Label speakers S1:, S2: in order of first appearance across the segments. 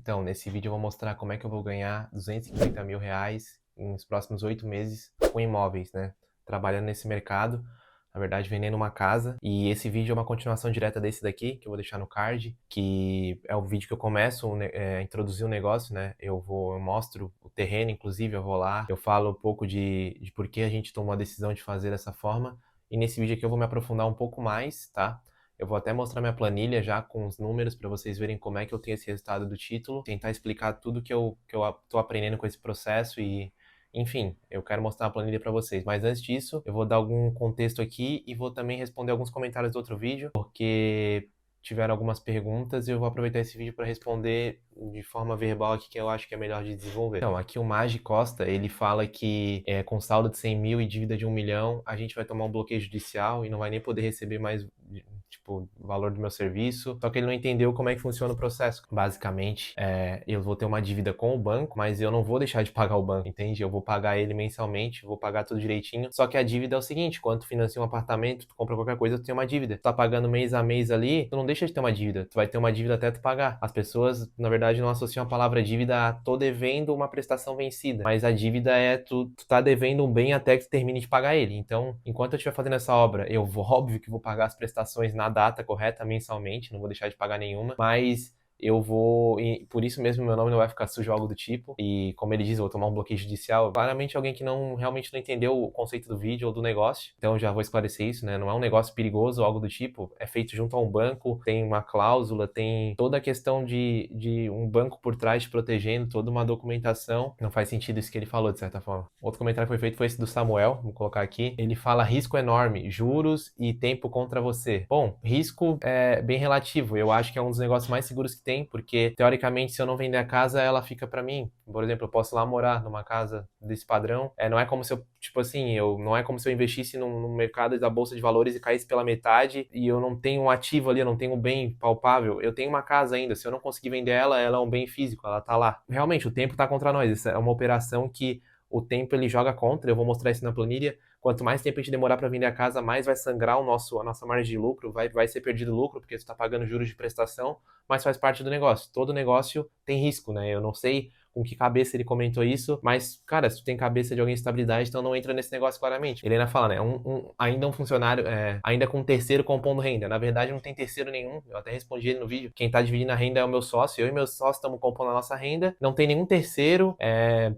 S1: Então, nesse vídeo eu vou mostrar como é que eu vou ganhar R$ 250 mil nos próximos 8 meses com imóveis, né? Trabalhando nesse mercado, na verdade vendendo uma casa. E esse vídeo é uma continuação direta desse daqui, que eu vou deixar no card, que é o vídeo que eu começo a introduzir o negócio, né? Eu mostro o terreno, inclusive, eu vou lá, eu falo um pouco de por que a gente tomou a decisão de fazer dessa forma. E nesse vídeo aqui eu vou me aprofundar um pouco mais, tá? Eu vou até mostrar minha planilha já com os números para vocês verem como é que eu tenho esse resultado do título, tentar explicar tudo que eu tô aprendendo com esse processo e, enfim, eu quero mostrar a planilha para vocês. Mas antes disso, eu vou dar algum contexto aqui e vou também responder alguns comentários do outro vídeo, porque tiveram algumas perguntas e eu vou aproveitar esse vídeo para responder de forma verbal aqui, que eu acho que é melhor de desenvolver. Então, aqui o Magi Costa, ele fala que com saldo de 100 mil e dívida de 1 milhão, a gente vai tomar um bloqueio judicial e não vai nem poder receber mais, tipo, o valor do meu serviço. Só que ele não entendeu como é que funciona o processo. Basicamente, eu vou ter uma dívida com o banco, mas eu não vou deixar de pagar o banco, entende? Eu vou pagar ele mensalmente, vou pagar tudo direitinho. Só que a dívida é o seguinte, quando tu financia um apartamento, tu compra qualquer coisa, tu tem uma dívida. Tu tá pagando mês a mês ali, tu não deixa de ter uma dívida. Tu vai ter uma dívida até tu pagar. As pessoas, na verdade, não associam a palavra dívida a tô devendo uma prestação vencida. Mas a dívida é tu tá devendo um bem até que tu termine de pagar ele. Então, enquanto eu estiver fazendo essa obra, eu vou, óbvio que vou pagar as prestações na data correta, mensalmente, não vou deixar de pagar nenhuma, mas eu vou, e por isso mesmo meu nome não vai ficar sujo ou algo do tipo, e como ele diz, eu vou tomar um bloqueio judicial, claramente alguém que realmente não entendeu o conceito do vídeo ou do negócio, então já vou esclarecer isso, né, não é um negócio perigoso ou algo do tipo, é feito junto a um banco, tem uma cláusula, tem toda a questão de um banco por trás te protegendo, toda uma documentação, não faz sentido isso que ele falou, de certa forma. Outro comentário que foi feito foi esse do Samuel, vou colocar aqui, ele fala risco enorme, juros e tempo contra você. Bom, risco é bem relativo, eu acho que é um dos negócios mais seguros que tem, porque teoricamente se eu não vender a casa, ela fica pra mim. Por exemplo, eu posso ir lá morar numa casa desse padrão, não é como se eu, tipo assim, não é como se eu investisse no mercado da bolsa de valores e caísse pela metade e eu não tenho um ativo ali, eu não tenho um bem palpável, eu tenho uma casa ainda, se eu não conseguir vender ela, ela é um bem físico, ela tá lá. Realmente, o tempo tá contra nós, isso é uma operação que o tempo ele joga contra, eu vou mostrar isso na planilha. Quanto mais tempo a gente demorar para vender a casa, mais vai sangrar a nossa margem de lucro, vai ser perdido lucro, porque você está pagando juros de prestação, mas faz parte do negócio. Todo negócio tem risco, né? Eu não sei com que cabeça ele comentou isso, mas, cara, se tu tem cabeça de alguém de estabilidade, então não entra nesse negócio claramente. Ele ainda fala, né? Ainda um funcionário, ainda com um terceiro compondo renda. Na verdade, não tem terceiro nenhum. Eu até respondi ele no vídeo. Quem tá dividindo a renda é o meu sócio. Eu e meu sócio estamos compondo a nossa renda. Não tem nenhum terceiro.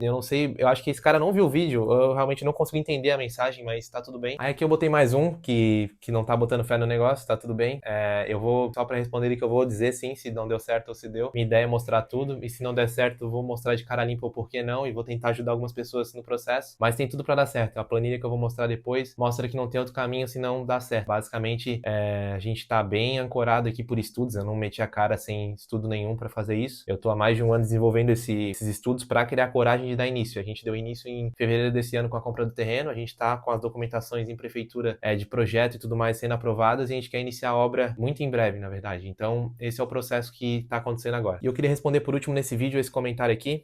S1: Eu não sei, eu acho que esse cara não viu o vídeo. Eu realmente não consegui entender a mensagem, mas tá tudo bem. Aí aqui eu botei mais um que não tá botando fé no negócio, tá tudo bem. Eu vou, só pra responder ele que eu vou dizer sim, se não deu certo ou se deu. Minha ideia é mostrar tudo, e se não der certo, eu vou mostrar de cara limpa o porquê não, e vou tentar ajudar algumas pessoas no processo. Mas tem tudo pra dar certo. A planilha que eu vou mostrar depois mostra que não tem outro caminho se não dar certo. Basicamente, a gente tá bem ancorado aqui por estudos. Eu não meti a cara sem estudo nenhum pra fazer isso. Eu tô há mais de um ano desenvolvendo esses estudos pra criar coragem de dar início. A gente deu início em fevereiro desse ano com a compra do terreno. A gente tá com as documentações em prefeitura de projeto e tudo mais sendo aprovadas, e a gente quer iniciar a obra muito em breve, na verdade. Então, esse é o processo que tá acontecendo agora. E eu queria responder por último nesse vídeo esse comentário aqui,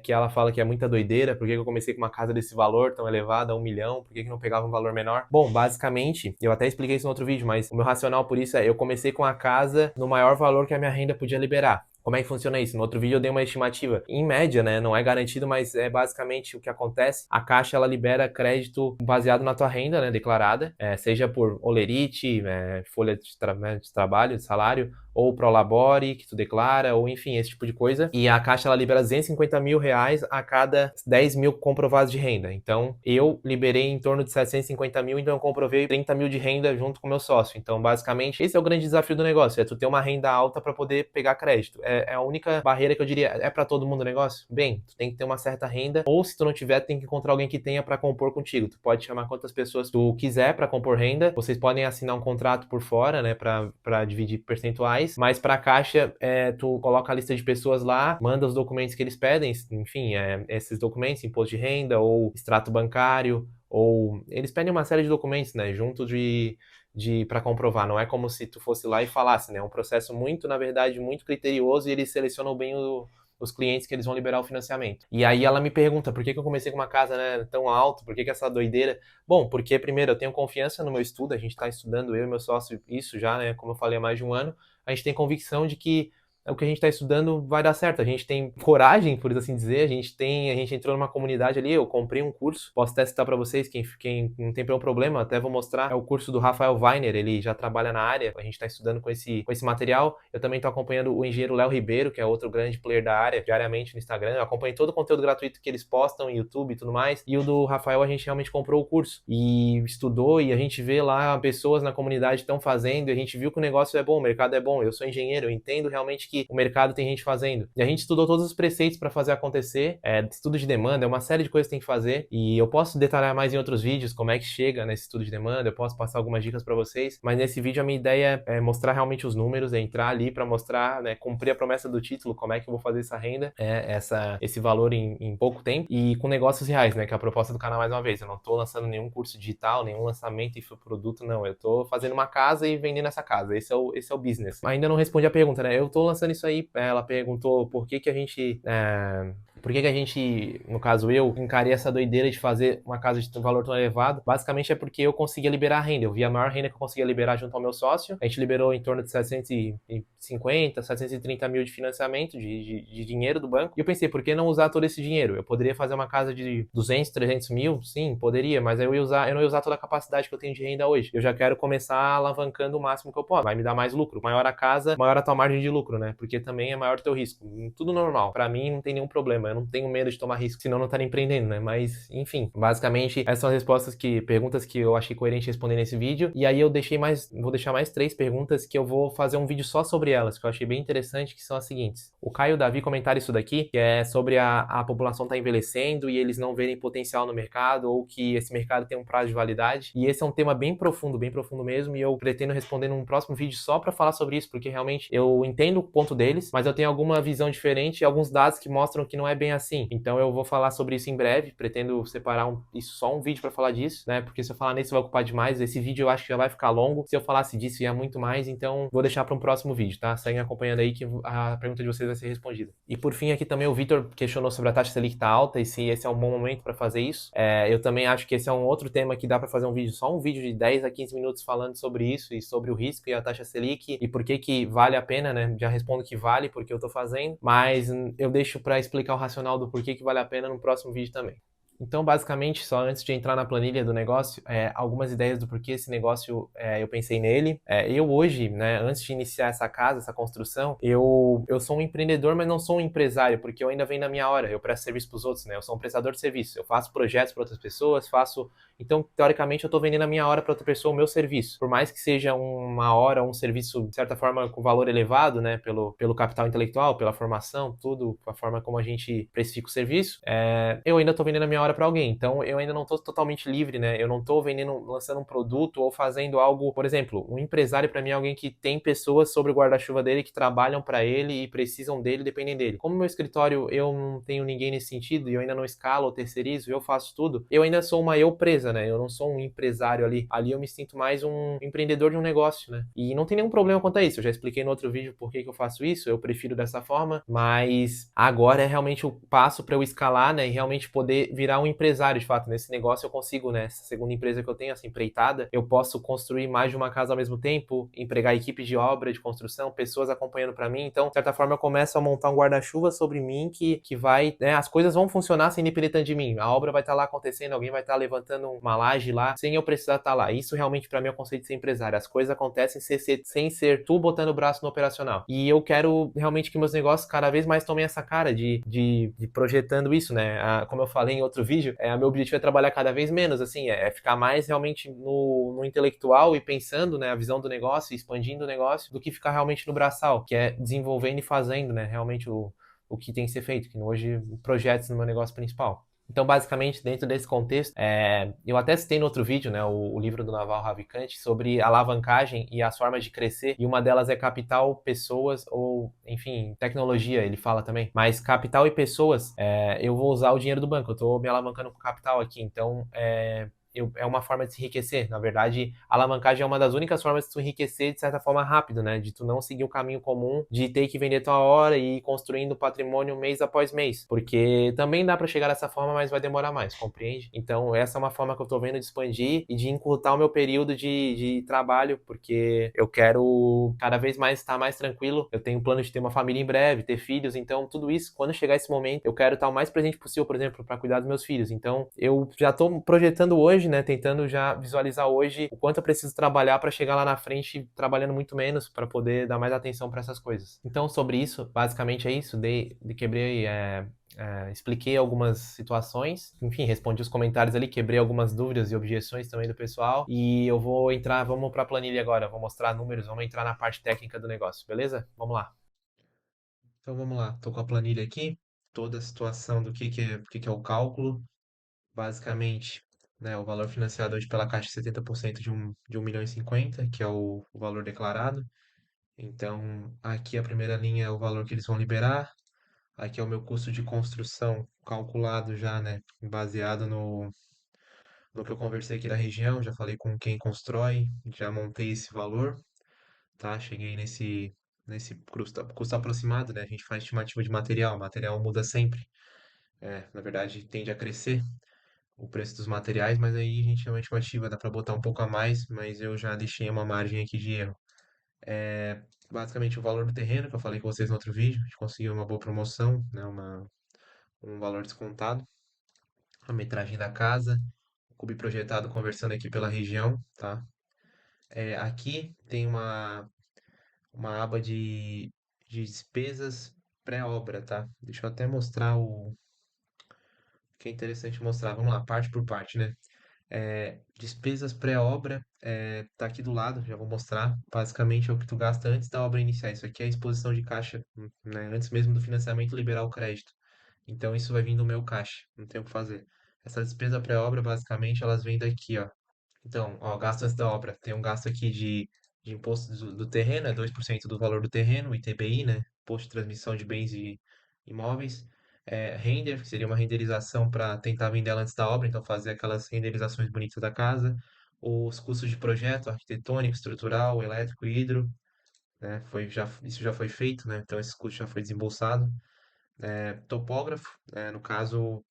S1: que ela fala que é muita doideira, por que eu comecei com uma casa desse valor tão elevado, a 1 milhão, por que não pegava um valor menor? Bom, basicamente, eu até expliquei isso no outro vídeo, mas o meu racional por isso eu comecei com a casa no maior valor que a minha renda podia liberar. Como é que funciona isso? No outro vídeo eu dei uma estimativa. Em média, né? Não é garantido, mas é basicamente o que acontece. A Caixa, ela libera crédito baseado na tua renda, né? Declarada. Seja por olerite, folha de trabalho, de salário, ou Prolabore, que tu declara, ou enfim, esse tipo de coisa. E a Caixa, ela libera R$ 250 mil a cada 10 mil comprovados de renda. Então, eu liberei em torno de 750 mil, então eu comprovei 30 mil de renda junto com o meu sócio. Então, basicamente, esse é o grande desafio do negócio, é tu ter uma renda alta para poder pegar crédito. É a única barreira que eu diria. É para todo mundo o negócio? Bem, tu tem que ter uma certa renda, ou se tu não tiver, tu tem que encontrar alguém que tenha para compor contigo. Tu pode chamar quantas pessoas tu quiser para compor renda, vocês podem assinar um contrato por fora, né, para dividir percentuais, mas para a Caixa, tu coloca a lista de pessoas lá, manda os documentos que eles pedem, enfim, esses documentos, imposto de renda ou extrato bancário, ou eles pedem uma série de documentos, né, junto para comprovar. Não é como se tu fosse lá e falasse, né? É um processo muito, na verdade, muito criterioso, e eles selecionam bem os clientes que eles vão liberar o financiamento. E aí ela me pergunta, por que eu comecei com uma casa, né, tão alta, por que essa doideira? Bom, porque primeiro eu tenho confiança no meu estudo, a gente está estudando, eu e meu sócio, isso já, né, como eu falei, há mais de um ano, a gente tem convicção de que o que a gente está estudando vai dar certo. A gente tem coragem, por assim dizer, a gente entrou numa comunidade ali, eu comprei um curso, posso até citar para vocês, quem não tem problema, até vou mostrar, é o curso do Rafael Weiner, ele já trabalha na área, a gente está estudando com esse material. Eu também estou acompanhando o engenheiro Léo Ribeiro, que é outro grande player da área, diariamente no Instagram, eu acompanho todo o conteúdo gratuito que eles postam no YouTube e tudo mais, e o do Rafael a gente realmente comprou o curso, e estudou, e a gente vê lá pessoas na comunidade estão fazendo, e a gente viu que o negócio é bom, o mercado é bom, eu sou engenheiro, eu entendo realmente que o mercado tem gente fazendo. E a gente estudou todos os preceitos para fazer acontecer, estudo de demanda, é uma série de coisas que tem que fazer, e eu posso detalhar mais em outros vídeos como é que chega nesse estudo de demanda, eu posso passar algumas dicas para vocês, mas nesse vídeo a minha ideia é mostrar realmente os números, é entrar ali para mostrar, né, cumprir a promessa do título, como é que eu vou fazer essa renda, esse valor em pouco tempo, e com negócios reais, né, que é a proposta do canal mais uma vez. Eu não tô lançando nenhum curso digital, nenhum lançamento e produto, não, eu tô fazendo uma casa e vendendo essa casa, esse é o business. Ainda não respondi a pergunta, né, eu tô lançando isso aí, ela perguntou por que a gente, no caso eu, encarei essa doideira de fazer uma casa de um valor tão elevado. Basicamente é porque eu conseguia liberar a renda, eu vi a maior renda que eu conseguia liberar junto ao meu sócio, a gente liberou em torno de 750, 730 mil de financiamento, de dinheiro do banco, e eu pensei, por que não usar todo esse dinheiro? Eu poderia fazer uma casa de 200, 300 mil? Sim, poderia, mas eu não ia usar toda a capacidade que eu tenho de renda hoje. Eu já quero começar alavancando o máximo que eu posso, vai me dar mais lucro. Maior a casa, maior a tua margem de lucro, né? Porque também é maior o teu risco. Tudo normal. Pra mim não tem nenhum problema, eu não tenho medo de tomar risco, senão não estaria empreendendo, né? Mas, enfim, basicamente essas são as perguntas que eu achei coerente responder nesse vídeo. E aí vou deixar mais 3 perguntas que eu vou fazer um vídeo só sobre elas, que eu achei bem interessante, que são as seguintes. O Caio e o Davi comentaram isso daqui, que é sobre a população tá envelhecendo e eles não verem potencial no mercado, ou que esse mercado tem um prazo de validade. E esse é um tema bem profundo mesmo, e eu pretendo responder num próximo vídeo só para falar sobre isso, porque realmente eu entendo o ponto deles, mas eu tenho alguma visão diferente e alguns dados que mostram que não é bem assim. Então eu vou falar sobre isso em breve, pretendo separar só um vídeo para falar disso, né? Porque se eu falar nesse vai ocupar demais, esse vídeo eu acho que já vai ficar longo. Se eu falasse disso ia muito mais, então vou deixar para um próximo vídeo, tá? Seguem acompanhando aí que a pergunta de vocês vai ser respondida. E por fim aqui também o Vitor questionou sobre a taxa Selic tá alta e se esse é um bom momento para fazer isso. Eu também acho que esse é um outro tema que dá para fazer só um vídeo de 10 a 15 minutos falando sobre isso e sobre o risco e a taxa Selic e por que vale a pena, né? Já respondo que vale porque eu tô fazendo, mas eu deixo para explicar o racional do porquê que vale a pena no próximo vídeo também. Então, basicamente, só antes de entrar na planilha do negócio, algumas ideias do porquê esse negócio eu pensei nele. Eu hoje, né, antes de iniciar essa casa, essa construção, eu sou um empreendedor, mas não sou um empresário, porque eu ainda venho na minha hora, eu presto serviço para os outros, né? Eu sou um prestador de serviço, eu faço projetos para outras pessoas, Então, teoricamente, eu estou vendendo a minha hora para outra pessoa o meu serviço. Por mais que seja uma hora, um serviço, de certa forma, com valor elevado, né, pelo capital intelectual, pela formação, tudo, a forma como a gente precifica o serviço, eu ainda estou vendendo a minha hora para alguém. Então, eu ainda não estou totalmente livre, né? Eu não estou lançando um produto ou fazendo algo, por exemplo, um empresário para mim é alguém que tem pessoas sobre o guarda-chuva dele que trabalham para ele e precisam dele, dependem dele. Como meu escritório eu não tenho ninguém nesse sentido e eu ainda não escalo ou terceirizo, eu faço tudo, eu ainda sou uma presa, né? Eu não sou um empresário ali. Ali eu me sinto mais um empreendedor de um negócio, né? E não tem nenhum problema quanto a isso. Eu já expliquei no outro vídeo por que eu faço isso, eu prefiro dessa forma, mas agora é realmente o passo para eu escalar, né? E realmente poder virar um empresário, de fato. Nesse negócio eu consigo, né? Essa segunda empresa que eu tenho, essa empreitada, eu posso construir mais de uma casa ao mesmo tempo, empregar equipe de obra, de construção, pessoas acompanhando para mim. Então, de certa forma, eu começo a montar um guarda-chuva sobre mim que vai, né? As coisas vão funcionar sem depender de mim. A obra vai estar lá acontecendo, alguém vai estar levantando uma laje lá, sem eu precisar estar lá. Isso realmente para mim é o conceito de ser empresário. As coisas acontecem sem ser tu botando o braço no operacional. E eu quero realmente que meus negócios cada vez mais tomem essa cara de projetando isso, né? Como eu falei em outro vídeo, meu objetivo é trabalhar cada vez menos, assim, ficar mais realmente no intelectual e pensando, né, a visão do negócio, expandindo o negócio, do que ficar realmente no braçal, que é desenvolvendo e fazendo, né, realmente o que tem que ser feito, que hoje projetos no meu negócio principal. Então, basicamente, dentro desse contexto, eu até citei no outro vídeo, né, o livro do Naval Ravikant sobre alavancagem e as formas de crescer, e uma delas é capital, pessoas ou, enfim, tecnologia, ele fala também. Mas capital e pessoas, eu vou usar o dinheiro do banco, eu estou me alavancando com capital aqui, então é uma forma de se enriquecer. Na verdade, a alavancagem é uma das únicas formas de tu enriquecer de certa forma rápido, né? De tu não seguir o caminho comum de ter que vender tua hora e ir construindo patrimônio mês após mês. Porque também dá para chegar dessa forma, mas vai demorar mais, compreende? Então, essa é uma forma que eu tô vendo de expandir e de encurtar o meu período de trabalho, porque eu quero cada vez mais estar mais tranquilo. Eu tenho plano de ter uma família em breve, ter filhos, então tudo isso, quando chegar esse momento, eu quero estar o mais presente possível, por exemplo, para cuidar dos meus filhos. Então, eu já estou projetando hoje, né, tentando já visualizar hoje o quanto eu preciso trabalhar para chegar lá na frente trabalhando muito menos, para poder dar mais atenção para essas coisas. Então, sobre isso, basicamente é isso. Quebrei expliquei algumas situações, enfim, respondi os comentários ali, quebrei algumas dúvidas e objeções também do pessoal. E eu vou entrar, vamos para a planilha agora, vou mostrar números, vamos entrar na parte técnica do negócio, beleza? Vamos lá. Então vamos lá, tô com a planilha aqui, toda a situação do que é o cálculo. Basicamente, né, o valor financiado hoje pela Caixa é 70% de 1,50 milhão, que é o valor declarado. Então, aqui a primeira linha é o valor que eles vão liberar. Aqui é o meu custo de construção calculado já, né, baseado no que eu conversei aqui da região, já falei com quem constrói, já montei esse valor, tá? Cheguei nesse custo aproximado, né? A gente faz estimativa de material, o material muda sempre. Na verdade, tende a crescer o preço dos materiais, mas aí a gente chama de estimativa, dá para botar um pouco a mais, mas eu já deixei uma margem aqui de erro. Basicamente o valor do terreno, que eu falei com vocês no outro vídeo, a gente conseguiu uma boa promoção, né? Um valor descontado. A metragem da casa, o cubo projetado conversando aqui pela região, tá? Aqui tem uma aba de despesas pré-obra, tá? Deixa eu até mostrar o que é interessante mostrar. Vamos lá, parte por parte, né? Despesas pré-obra, tá aqui do lado, já vou mostrar. Basicamente é o que tu gasta antes da obra iniciar. Isso aqui é a exposição de caixa, né? Antes mesmo do financiamento liberar o crédito. Então isso vai vir do meu caixa, não tem o que fazer. Essa despesa pré-obra, basicamente, elas vêm daqui, ó. Então, ó, gasto antes da obra. Tem um gasto aqui de imposto do terreno, é 2% do valor do terreno, o ITBI, né? Imposto de transmissão de bens e imóveis. Render, que seria uma renderização para tentar vender ela antes da obra, então fazer aquelas renderizações bonitas da casa. Os custos de projeto, arquitetônico, estrutural, elétrico e hidro, né? Isso já foi feito, né? Então esse custo já foi desembolsado. Topógrafo, no caso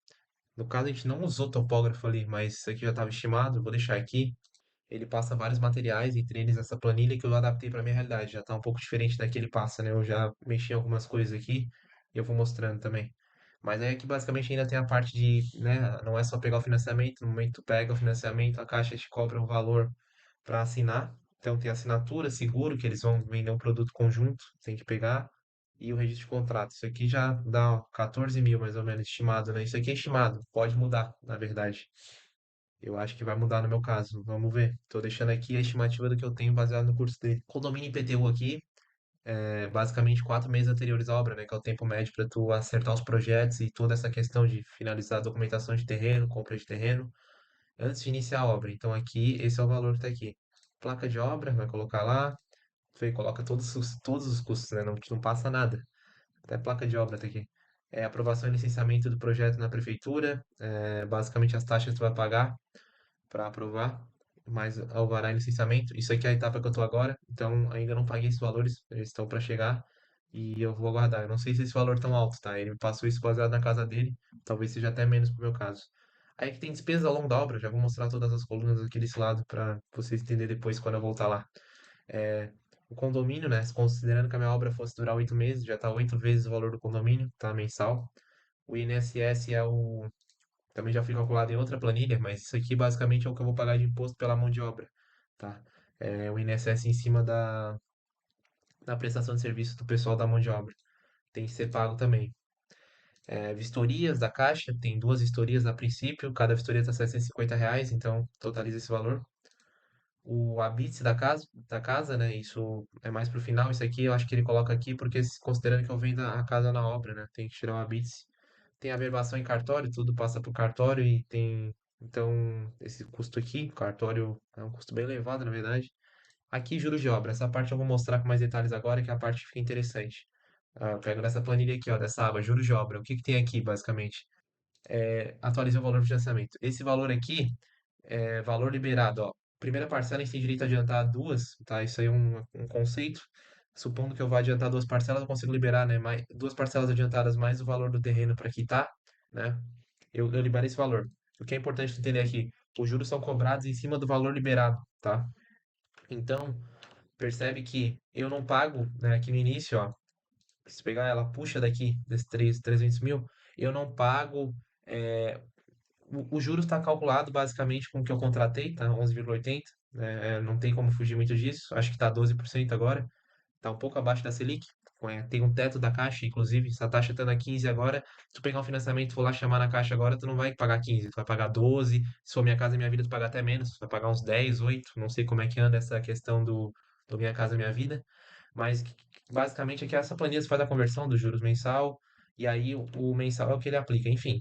S1: a gente não usou topógrafo ali, mas isso aqui já estava estimado, vou deixar aqui. Ele passa vários materiais, entre eles essa planilha que eu adaptei para minha realidade. Já está um pouco diferente da que ele passa, né? Eu já mexi em algumas coisas aqui e eu vou mostrando também. Mas aí aqui basicamente ainda tem a parte de, né? Não é só pegar o financiamento, no momento que tu pega o financiamento, a Caixa te cobra um valor para assinar. Então tem assinatura, seguro, que eles vão vender um produto conjunto, tem que pegar, e o registro de contrato. Isso aqui já dá ó, 14 mil mais ou menos estimado, né? Isso aqui é estimado, pode mudar, na verdade. Eu acho que vai mudar no meu caso. Vamos ver. Tô deixando aqui a estimativa do que eu tenho baseado no curso dele. Condomínio IPTU aqui é basicamente 4 meses anteriores à obra, né? Que é o tempo médio para tu acertar os projetos e toda essa questão de finalizar a documentação de terreno, compra de terreno, antes de iniciar a obra. Então aqui, esse é o valor que tá aqui. Placa de obra, vai colocar lá. Tu aí coloca todos os custos, né? Não passa nada. Até placa de obra tá aqui. Aprovação e licenciamento do projeto na prefeitura. Basicamente as taxas que tu vai pagar para aprovar, mais alvará e licenciamento. Isso aqui é a etapa que eu estou agora, então ainda não paguei esses valores, eles estão para chegar e eu vou aguardar. Eu não sei se esse valor é tão alto, tá? Ele me passou isso baseado na casa dele, talvez seja até menos pro meu caso. Aí que tem despesas ao longo da obra, já vou mostrar todas as colunas aqui desse lado para vocês entenderem depois quando eu voltar lá. É, o condomínio, né? Considerando que a minha obra fosse durar 8 meses, já está 8 vezes o valor do condomínio, tá? Mensal. O INSS também já foi calculado em outra planilha, mas isso aqui basicamente é o que eu vou pagar de imposto pela mão de obra, tá? O INSS em cima da prestação de serviço do pessoal da mão de obra. Tem que ser pago também. Vistorias da Caixa, tem duas vistorias a princípio, cada vistoria está R$ 750, então totaliza esse valor. O habite da casa, né? Isso é mais pro final. Isso aqui eu acho que ele coloca aqui porque considerando que eu vendo a casa na obra, né? Tem que tirar o habite. Tem a averbação em cartório, tudo passa pro cartório e tem. Então, esse custo aqui, cartório é um custo bem elevado, na verdade. Aqui, juros de obra. Essa parte eu vou mostrar com mais detalhes agora, que é a parte que fica interessante. Eu pego nessa planilha aqui, ó, dessa aba, juros de obra. O que que tem aqui, basicamente? Atualizei o valor do financiamento. Esse valor aqui Valor liberado, ó. Primeira parcela a gente tem direito a adiantar duas, tá? Isso aí é um conceito. Supondo que eu vá adiantar duas parcelas, eu consigo liberar, né? Duas parcelas adiantadas mais o valor do terreno para quitar, né? Eu libero esse valor. O que é importante tu entender aqui, os juros são cobrados em cima do valor liberado, tá? Então, percebe que eu não pago, né, aqui no início, ó, se pegar ela puxa daqui desses 300 mil, eu não pago é, o juros está calculado basicamente com o que eu contratei, tá? 11,80, né? Não tem como fugir muito disso. Acho que está 12% agora. Está um pouco abaixo da Selic. Tem um teto da Caixa, inclusive, se a taxa está na 15 agora, se tu pegar um financiamento e for lá chamar na Caixa agora, tu não vai pagar 15, tu vai pagar 12. Se for Minha Casa Minha Vida, tu paga até menos, tu vai pagar uns 10, 8. Não sei como é que anda essa questão do Minha Casa Minha Vida, mas basicamente aqui essa planilha você faz a conversão dos juros mensal, e aí o mensal é o que ele aplica. Enfim,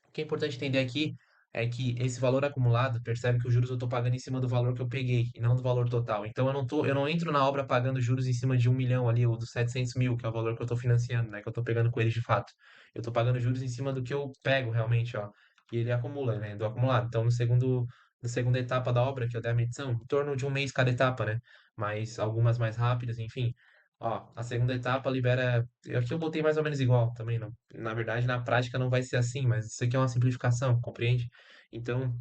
S1: o que é importante entender aqui é que esse valor acumulado, percebe que os juros eu estou pagando em cima do valor que eu peguei e não do valor total. Então eu não entro na obra pagando juros em cima de 1 milhão ali, ou dos 700 mil, que é o valor que eu estou financiando, né? Que eu estou pegando com eles de fato. Eu estou pagando juros em cima do que eu pego realmente, ó. E ele acumula, né? Do acumulado. Então na segunda etapa da obra, que eu dei a medição, em torno de um mês cada etapa, né? Mas algumas mais rápidas, enfim. Ó, a segunda etapa libera. Aqui eu botei mais ou menos igual também, não. Na verdade, na prática não vai ser assim, mas isso aqui é uma simplificação, compreende? Então,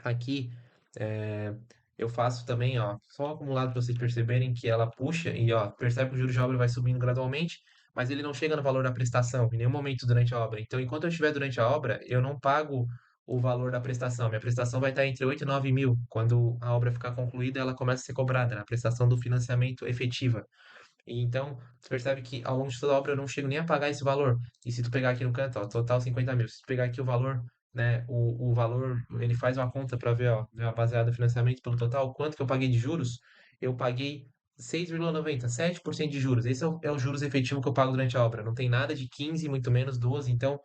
S1: aqui é, eu faço também, ó, só um acumulado para vocês perceberem que ela puxa e, ó, percebe que o juros de obra vai subindo gradualmente, mas ele não chega no valor da prestação em nenhum momento durante a obra. Então, enquanto eu estiver durante a obra, eu não pago o valor da prestação. Minha prestação vai estar entre 8 e 9 mil. Quando a obra ficar concluída, ela começa a ser cobrada, na prestação do financiamento efetiva. E então, você percebe que ao longo de toda a obra eu não chego nem a pagar esse valor. E se tu pegar aqui no canto, ó, total 50 mil. Se tu pegar aqui o valor, né, o valor, ele faz uma conta para ver, ó, ver a baseada no financiamento pelo total, quanto que eu paguei de juros, eu paguei 6,90, 7% de juros. Esse é o juros efetivo que eu pago durante a obra. Não tem nada de 15, muito menos 12. Então,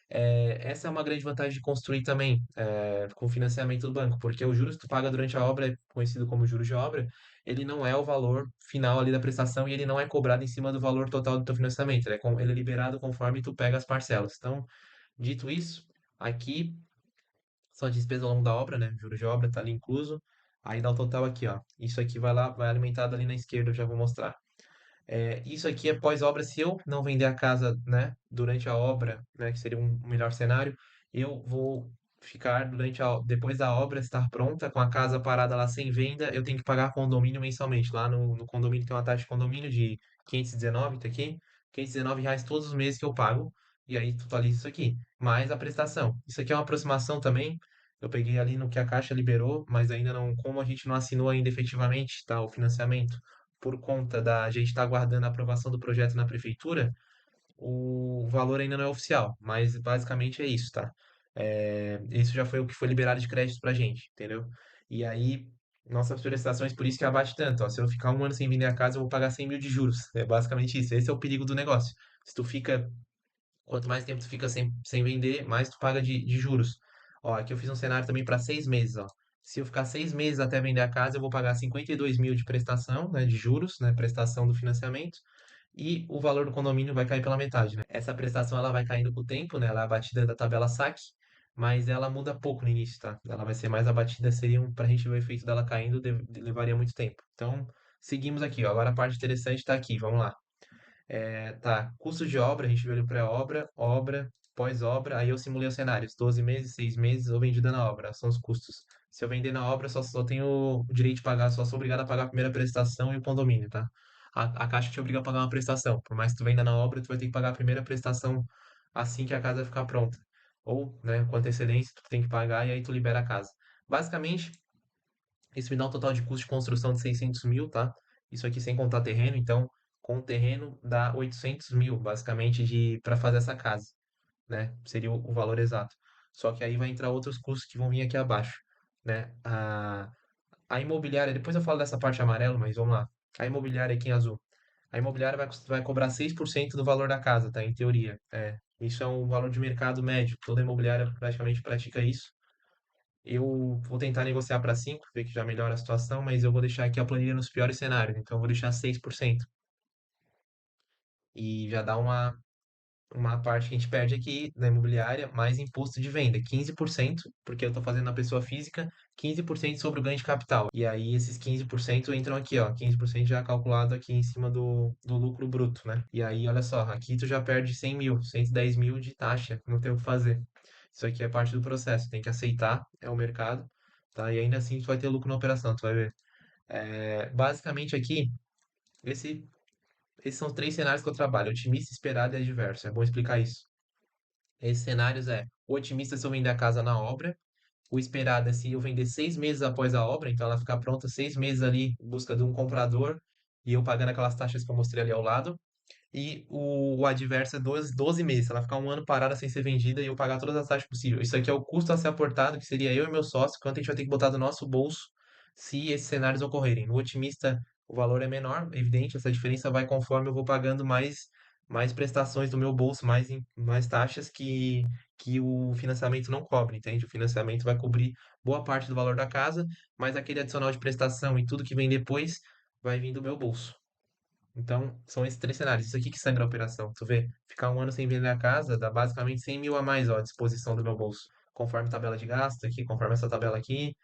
S1: essa é uma grande vantagem de construir também com financiamento do banco, porque o juros que tu paga durante a obra, conhecido como juros de obra, ele não é o valor final ali da prestação e ele não é cobrado em cima do valor total do teu financiamento. Ele é liberado conforme tu pega as parcelas. Então, dito isso, aqui são as despesas ao longo da obra, né? Juros de obra tá ali incluso. Aí dá o total aqui, ó. Isso aqui vai lá, vai alimentado ali na esquerda, eu já vou mostrar. Isso aqui é pós-obra, se eu não vender a casa, né, durante a obra, né, que seria um melhor cenário, eu vou ficar depois da obra estar pronta, com a casa parada lá sem venda, eu tenho que pagar condomínio mensalmente. Lá no condomínio tem uma taxa de condomínio de 519, tá aqui, R$ 519 todos os meses que eu pago, e aí totaliza isso aqui, mais a prestação. Isso aqui é uma aproximação também, eu peguei ali no que a Caixa liberou, mas ainda não, como a gente não assinou ainda efetivamente, tá, o financiamento, por conta da gente estar aguardando a aprovação do projeto na prefeitura, o valor ainda não é oficial, mas basicamente é isso, tá? Isso já foi o que foi liberado de crédito pra gente, entendeu? E aí, nossas prestações, por isso que abate tanto, ó. Se eu ficar um ano sem vender a casa, eu vou pagar 100 mil de juros. É basicamente isso. Esse é o perigo do negócio. Se tu fica Quanto mais tempo tu fica sem vender, mais tu paga de juros. Ó, aqui eu fiz um cenário também para 6 meses, ó. Se eu ficar 6 meses até vender a casa, eu vou pagar 52 mil de prestação, né, de juros, né, prestação do financiamento, e o valor do condomínio vai cair pela metade, né? Essa prestação ela vai caindo com o tempo, né? Ela é abatida da tabela saque, mas ela muda pouco no início, tá? Ela vai ser mais abatida, para a gente ver o efeito dela caindo, levaria muito tempo. Então, seguimos aqui, ó. Agora a parte interessante está aqui, vamos lá. Tá, custo de obra, a gente viu ali pré-obra, obra, pós-obra, aí eu simulei os cenários, 12 meses, 6 meses ou vendida na obra, são os custos. Se eu vender na obra, só tenho o direito de pagar, só sou obrigado a pagar a primeira prestação e o condomínio, tá? A Caixa te obriga a pagar uma prestação, por mais que tu venda na obra, tu vai ter que pagar a primeira prestação assim que a casa ficar pronta. Ou, né, com antecedência, tu tem que pagar e aí tu libera a casa. Basicamente, isso me dá um total de custo de construção de 600 mil, tá? Isso aqui sem contar terreno, então com o terreno dá 800 mil, basicamente, para fazer essa casa, né? Seria o valor exato. Só que aí vai entrar outros custos que vão vir aqui abaixo, né? A imobiliária, depois eu falo dessa parte amarela, mas vamos lá. A imobiliária aqui em azul. A imobiliária vai cobrar 6% do valor da casa, tá? Em teoria. Isso é um valor de mercado médio. Toda imobiliária praticamente pratica isso. Eu vou tentar negociar para 5, ver que já melhora a situação, mas eu vou deixar aqui a planilha nos piores cenários. Então, eu vou deixar 6%. E já dá uma parte que a gente perde aqui na imobiliária, mais imposto de venda, 15%, porque eu estou fazendo na pessoa física, 15% sobre o ganho de capital. E aí esses 15% entram aqui, ó, 15% já calculado aqui em cima do lucro bruto, né? E aí, olha só, aqui tu já perde 100 mil, 110 mil de taxa, não tem o que fazer. Isso aqui é parte do processo, tem que aceitar, é o mercado, tá? E ainda assim tu vai ter lucro na operação, tu vai ver. Basicamente aqui, esse, esses são os três cenários que eu trabalho, otimista, esperado e adverso. É bom explicar isso. Esses cenários o otimista se eu vender a casa na obra, o esperado é se eu vender 6 meses após a obra, então ela ficar pronta 6 meses ali em busca de um comprador e eu pagando aquelas taxas que eu mostrei ali ao lado. E o adverso é 12 meses, se ela ficar um ano parada sem ser vendida e eu pagar todas as taxas possíveis. Isso aqui é o custo a ser aportado, que seria eu e meu sócio, quanto a gente vai ter que botar do nosso bolso se esses cenários ocorrerem. No otimista, o valor é menor, evidente, essa diferença vai conforme eu vou pagando mais prestações do meu bolso, mais taxas que o financiamento não cobre, entende? O financiamento vai cobrir boa parte do valor da casa, mas aquele adicional de prestação e tudo que vem depois vai vir do meu bolso. Então, são esses três cenários. Isso aqui que sangra a operação. Tu vê, ficar um ano sem vender a casa dá basicamente 100 mil a mais, ó, à disposição do meu bolso. Conforme tabela de gasto aqui, conforme essa tabela aqui,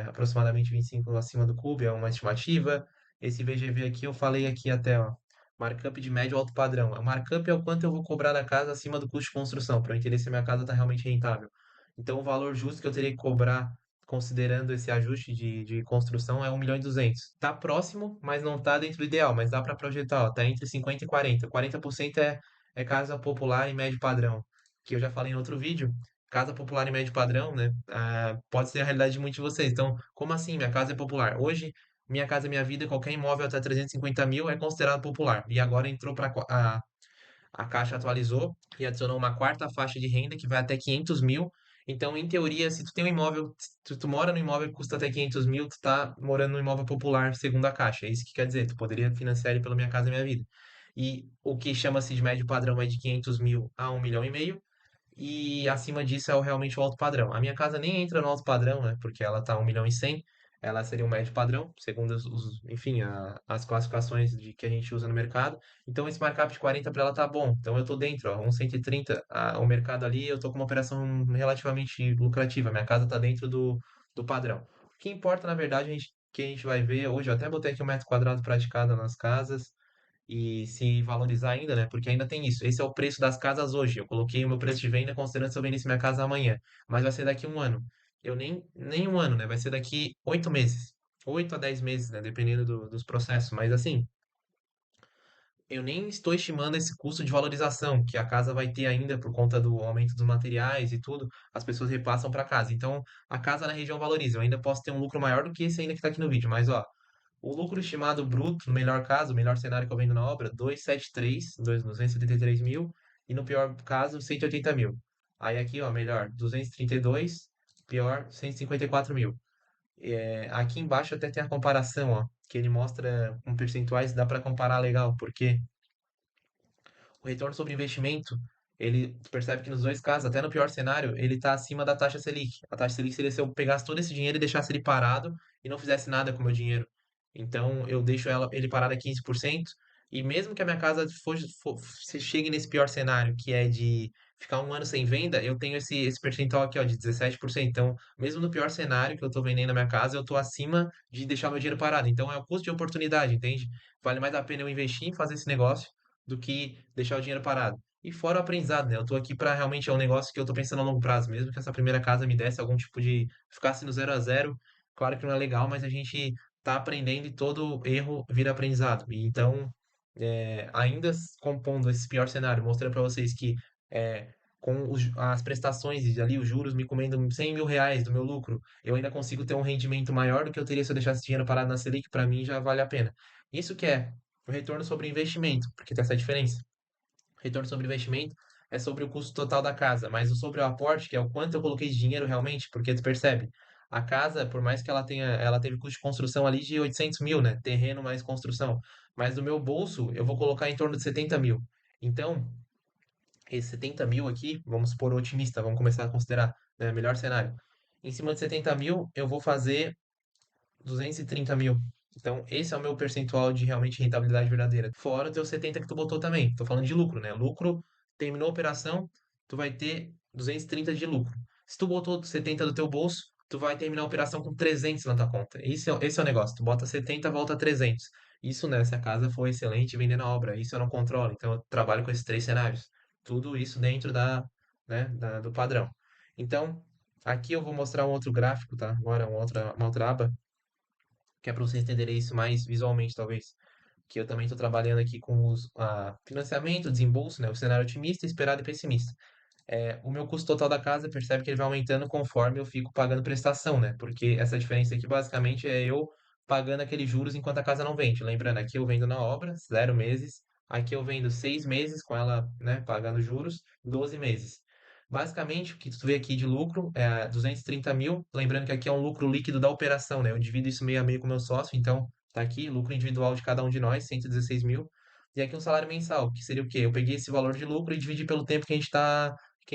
S1: aproximadamente 25 acima do CUB, é uma estimativa. Esse VGV aqui, eu falei aqui até, ó, markup de médio alto padrão. O markup é o quanto eu vou cobrar da casa acima do custo de construção, para eu entender se a minha casa está realmente rentável. Então, o valor justo que eu teria que cobrar, considerando esse ajuste de construção, é 1.200.000. Tá próximo, mas não tá dentro do ideal, mas dá para projetar, ó, tá entre 50 e 40. 40% é casa popular e médio padrão, que eu já falei em outro vídeo. Casa popular e médio padrão, né? Pode ser a realidade de muitos de vocês. Então, como assim minha casa é popular? Hoje, Minha Casa Minha Vida, qualquer imóvel até 350 mil é considerado popular. E agora entrou para a Caixa atualizou e adicionou uma quarta faixa de renda que vai até 500 mil. Então, em teoria, se tu tem um imóvel, se tu mora no imóvel que custa até 500 mil, tu tá morando no imóvel popular, segundo a Caixa. É isso que quer dizer, tu poderia financiar ele pela Minha Casa Minha Vida. E o que chama-se de médio padrão é de 500 mil a 1,5 milhão. E acima disso é realmente o alto padrão. A minha casa nem entra no alto padrão, né? Porque ela tá 1,1 milhão. Ela seria o médio padrão, segundo enfim, as classificações que a gente usa no mercado. Então esse markup de 40 para ela tá bom. Então eu tô dentro, ó, 1,130. O mercado ali, eu tô com uma operação relativamente lucrativa. Minha casa tá dentro do padrão. O que importa, na verdade, que a gente vai ver hoje, eu até botei aqui o metro quadrado praticado nas casas e se valorizar ainda, né? Porque ainda tem isso. Esse é o preço das casas hoje. Eu coloquei o meu preço de venda considerando se eu vendesse minha casa amanhã. Mas vai ser daqui a um ano. Eu nem um ano, né? Vai ser daqui 8 meses. 8 a 10 meses, né? Dependendo dos processos. Mas assim, eu nem estou estimando esse custo de valorização que a casa vai ter ainda por conta do aumento dos materiais e tudo. As pessoas repassam para casa. Então, a casa na região valoriza. Eu ainda posso ter um lucro maior do que esse ainda que está aqui no vídeo. Mas, ó, o lucro estimado bruto, no melhor caso, o melhor cenário que eu vendo na obra, 273, 273 mil, e no pior caso, 180 mil. Aí aqui, ó, melhor, 232, pior, 154 mil. Aqui embaixo até tem a comparação, ó, que ele mostra com percentuais, dá para comparar legal, porque o retorno sobre investimento, ele percebe que nos dois casos, até no pior cenário, ele está acima da taxa Selic. A taxa Selic seria se eu pegasse todo esse dinheiro e deixasse ele parado e não fizesse nada com o meu dinheiro. Então, eu deixo ele parado a 15%, e mesmo que a minha casa se chegue nesse pior cenário, que é de ficar um ano sem venda, eu tenho esse percentual aqui, ó, de 17%. Então, mesmo no pior cenário que eu estou vendendo a minha casa, eu estou acima de deixar meu dinheiro parado. Então, é o custo de oportunidade, entende? Vale mais a pena eu investir em fazer esse negócio do que deixar o dinheiro parado. E fora o aprendizado, né? Eu tô aqui para realmente é um negócio que eu tô pensando a longo prazo, mesmo que essa primeira casa me desse algum tipo de ficasse no 0 a 0, claro que não é legal, mas a gente tá aprendendo e todo erro vira aprendizado. E então, ainda compondo esse pior cenário, mostrando para vocês que com as prestações e ali os juros me comendo 100 mil reais do meu lucro, eu ainda consigo ter um rendimento maior do que eu teria se eu deixasse dinheiro parado na Selic, para mim já vale a pena. Isso que é o retorno sobre investimento, porque tem essa diferença. Retorno sobre investimento é sobre o custo total da casa, mas o sobre o aporte, que é o quanto eu coloquei de dinheiro realmente, porque tu percebe, a casa, por mais que ela teve custo de construção ali de 800 mil, né? Terreno mais construção. Mas do meu bolso, eu vou colocar em torno de 70 mil. Então, esse 70 mil aqui, vamos supor otimista, vamos começar a considerar, né, melhor cenário. Em cima de 70 mil, eu vou fazer 230 mil. Então, esse é o meu percentual de realmente rentabilidade verdadeira. Fora o teu 70 que tu botou também. Tô falando de lucro, né? Lucro terminou a operação, tu vai ter 230 de lucro. Se tu botou 70 do teu bolso, tu vai terminar a operação com 300 na tua conta. Esse é o negócio. Tu bota 70, volta 300. Isso, né? Se a casa for excelente vendendo a obra. Isso eu não controlo. Então, eu trabalho com esses três cenários. Tudo isso dentro do padrão. Então, aqui eu vou mostrar um outro gráfico, tá? Agora, uma outra aba, que é para vocês entenderem isso mais visualmente, talvez. Que eu também estou trabalhando aqui com os financiamento, desembolso, né? O cenário otimista, esperado e pessimista. O meu custo total da casa, percebe que ele vai aumentando conforme eu fico pagando prestação, né? Porque essa diferença aqui basicamente é eu pagando aqueles juros enquanto a casa não vende. Lembrando, aqui eu vendo na obra, 0 meses. Aqui eu vendo 6 meses com ela, né, pagando juros, 12 meses. Basicamente, o que tu vê aqui de lucro é 230 mil. Lembrando que aqui é um lucro líquido da operação, né? Eu divido isso meio a meio com o meu sócio, então tá aqui, lucro individual de cada um de nós, 116 mil. E aqui um salário mensal, que seria o quê? Eu peguei esse valor de lucro e dividi pelo tempo que a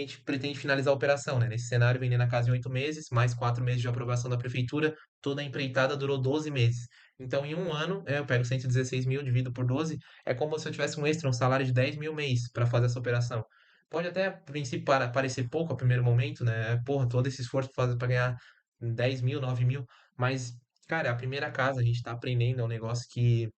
S1: gente pretende finalizar a operação, né? Nesse cenário, vendendo a casa em 8 meses, mais 4 meses de aprovação da prefeitura, toda a empreitada durou 12 meses. Então, em um ano, eu pego 116 mil, divido por 12, é como se eu tivesse um extra, um salário de 10 mil mês para fazer essa operação. Pode até, a princípio, parecer pouco a primeiro momento, né? Porra, todo esse esforço para ganhar 10 mil, 9 mil, mas, cara, é a primeira casa, a gente tá aprendendo, é um negócio que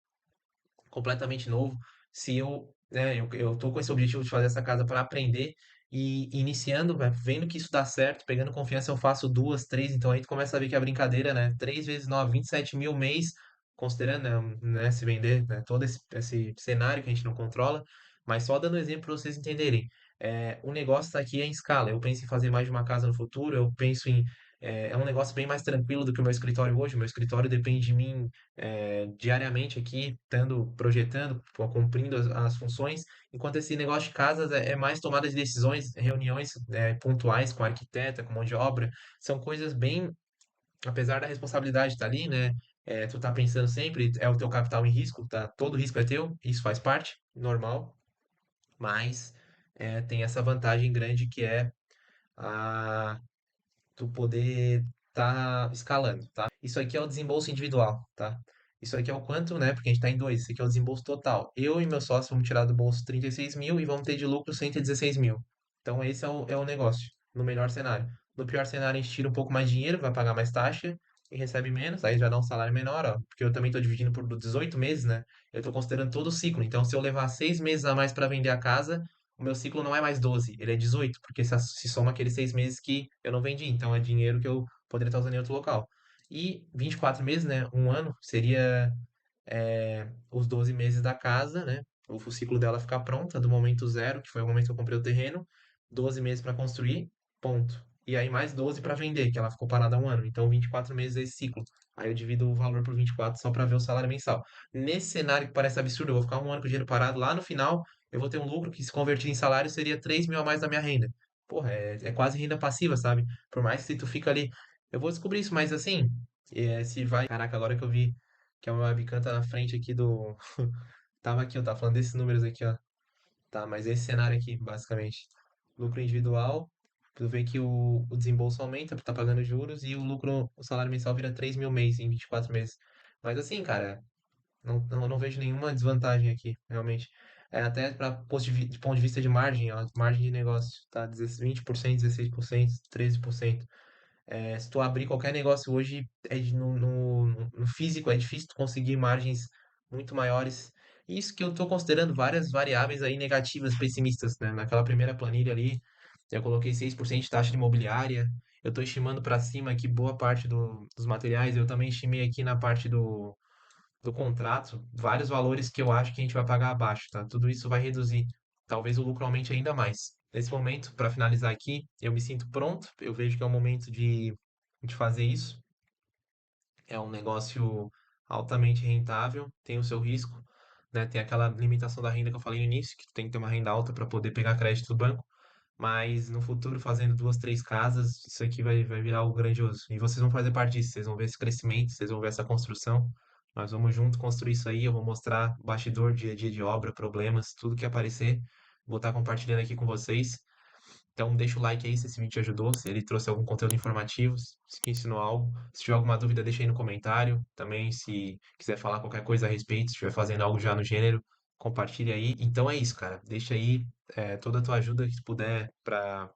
S1: completamente novo. Se eu, né, eu tô com esse objetivo de fazer essa casa para aprender e iniciando, né, vendo que isso dá certo, pegando confiança, eu faço duas, três, então aí tu começa a ver que a brincadeira, né, 3 vezes 9, 27 mil mês, considerando, né, se vender, né, todo esse cenário que a gente não controla, mas só dando exemplo para vocês entenderem. O negócio tá aqui em escala. Eu penso em fazer mais de uma casa no futuro, eu penso em. É um negócio bem mais tranquilo do que o meu escritório hoje. O meu escritório depende de mim diariamente aqui, estando projetando, cumprindo as funções, enquanto esse negócio de casas é mais tomada de decisões, reuniões pontuais com arquiteta, com mão de obra, são coisas bem, apesar da responsabilidade estar ali, né? Tu tá pensando sempre, é o teu capital em risco, tá? Todo risco é teu, isso faz parte, normal, mas tem essa vantagem grande que é a tu poder tá escalando, tá? Isso aqui é o desembolso individual, tá? Isso aqui é o quanto, né? Porque a gente tá em dois. Isso aqui é o desembolso total. Eu e meu sócio vamos tirar do bolso 36 mil e vamos ter de lucro 116 mil. Então esse é o negócio, no melhor cenário. No pior cenário, a gente tira um pouco mais de dinheiro, vai pagar mais taxa e recebe menos, aí já dá um salário menor, ó. Porque eu também tô dividindo por 18 meses, né? Eu tô considerando todo o ciclo. Então, se eu levar 6 meses a mais para vender a casa, o meu ciclo não é mais 12, ele é 18, porque se soma aqueles 6 meses que eu não vendi. Então é dinheiro que eu poderia estar usando em outro local. E 24 meses, né? Um ano seria os 12 meses da casa, né? O ciclo dela ficar pronta, do momento zero, que foi o momento que eu comprei o terreno, 12 meses para construir, ponto. E aí mais 12 para vender, que ela ficou parada há um ano. Então 24 meses é esse ciclo. Aí eu divido o valor por 24 só para ver o salário mensal. Nesse cenário que parece absurdo, eu vou ficar um ano com o dinheiro parado, lá no final eu vou ter um lucro que, se convertir em salário, seria 3 mil a mais da minha renda. Porra, é quase renda passiva, sabe? Por mais que tu fica ali. Eu vou descobrir isso, mas assim, se vai. Caraca, agora que eu vi que a webcam tá na frente aqui do. Tava aqui, eu tava falando desses números aqui, ó. Tá, mas esse cenário aqui, basicamente. Lucro individual, tu vê que o desembolso aumenta, tá pagando juros, e o lucro, o salário mensal vira 3 mil mês em 24 meses. Mas assim, cara, não vejo nenhuma desvantagem aqui, realmente. Até para de ponto de vista de margem, ó, margem de negócio, tá? 20%, 16%, 13%. Se tu abrir qualquer negócio hoje, no físico é difícil tu conseguir margens muito maiores. Isso que eu estou considerando várias variáveis aí negativas, pessimistas, né? Naquela primeira planilha ali, eu coloquei 6% de taxa de imobiliária. Eu estou estimando para cima aqui boa parte dos materiais. Eu também estimei aqui na parte do contrato vários valores que eu acho que a gente vai pagar abaixo, tá? Tudo isso vai reduzir. Talvez o lucro aumente ainda mais. Nesse momento, para finalizar aqui, eu me sinto pronto. Eu vejo que é o momento de fazer isso. É um negócio altamente rentável, tem o seu risco, né? Tem aquela limitação da renda que eu falei no início, que tu tem que ter uma renda alta para poder pegar crédito do banco. Mas no futuro, fazendo duas, três casas, isso aqui vai virar algo grandioso. E vocês vão fazer parte disso, vocês vão ver esse crescimento, vocês vão ver essa construção. Nós vamos junto construir isso aí. Eu vou mostrar bastidor, dia a dia de obra, problemas, tudo que aparecer. Vou estar compartilhando aqui com vocês. Então, deixa o like aí se esse vídeo te ajudou, se ele trouxe algum conteúdo informativo, se te ensinou algo. Se tiver alguma dúvida, deixa aí no comentário. Também, se quiser falar qualquer coisa a respeito, se estiver fazendo algo já no gênero, compartilha aí. Então é isso, cara. Deixa aí toda a tua ajuda que tu puder para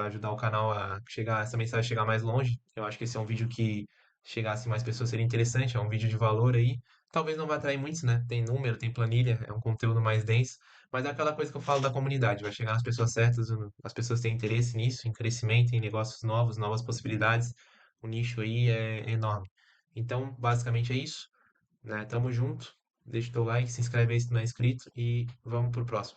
S1: ajudar o canal a chegar, essa mensagem chegar mais longe. Eu acho que esse é um vídeo que chegasse mais pessoas seria interessante, é um vídeo de valor aí. Talvez não vai atrair muitos, né? Tem número, tem planilha, é um conteúdo mais denso, mas é aquela coisa que eu falo da comunidade, vai chegar nas pessoas certas, as pessoas têm interesse nisso, em crescimento, em negócios novos, novas possibilidades. O nicho aí é enorme. Então, basicamente é isso, né? Tamo junto. Deixa o teu like, se inscreve aí se não é inscrito e vamos pro próximo.